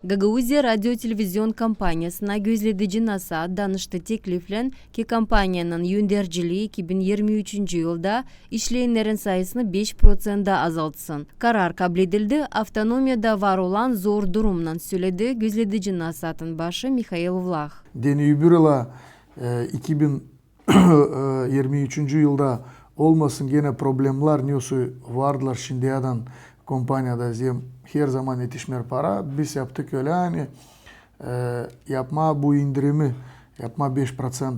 Гагаузия радио-телевизион компаниясына көзледіжін аса данышты теклифлен ки компанияның юндерджили 2023 жылда ишлейнерін сайысыны 5% азалтсын. Карар кабледілді автономияда var olan zor durumdan söyledi көзледіжін асатын başı Михаил Влах. Deni übürüla 2023 yılda olmasın gene problemler nüsu vardılar şimdiyadan kompaniyada her zaman yetişmer para. Biz yaptık öyle hani yapma bu indirimi yapma 5%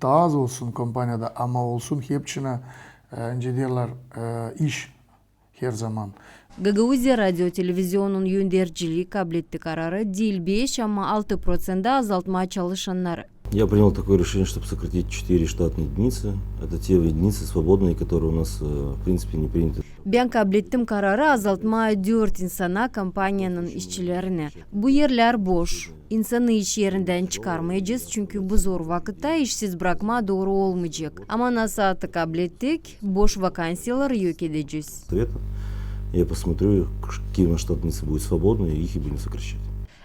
daha az olsun kompaniyada ama olsun hepsine önce diyorlar iş her zaman. Гагаузия радио-телевизионун юндерджили каблетти карары дил 5, ama 6% азалтма çalışanlar. Я принял такое решение, чтобы сократить 4 штатные единицы. Это те единицы свободные, которые у нас в принципе не приняты. Ben kablettim kararı azaltma 4 insana kampanyanın işçilerine. Bu yerler boş. İnsanı iş yerinden çıkarmayacağız çünkü bu zor vakitte işsiz bırakma doğru olmayacak. Ama nasatı kablettik, boş vakansiyaları yok edeceğiz. Я посмотрю, какие у нас штатницы будут свободны, и их и будем сокращать.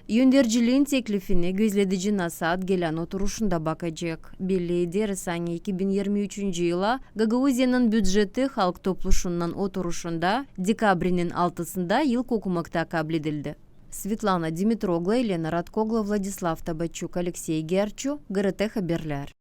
Yöndericiliğin teklifini gözledici Nasat gelen oturuşunda bakacak. Belli Derisani 2023 yıla Gagauziyanın büdjeti halk topluşundan oturuşunda dekabrinin 6'sında yıl okumakta kabul edildi. Svetlana Dimitrogla, Elena Radkogla, Владислав Табачук, Алексей Герчу, ГРТ Haberler.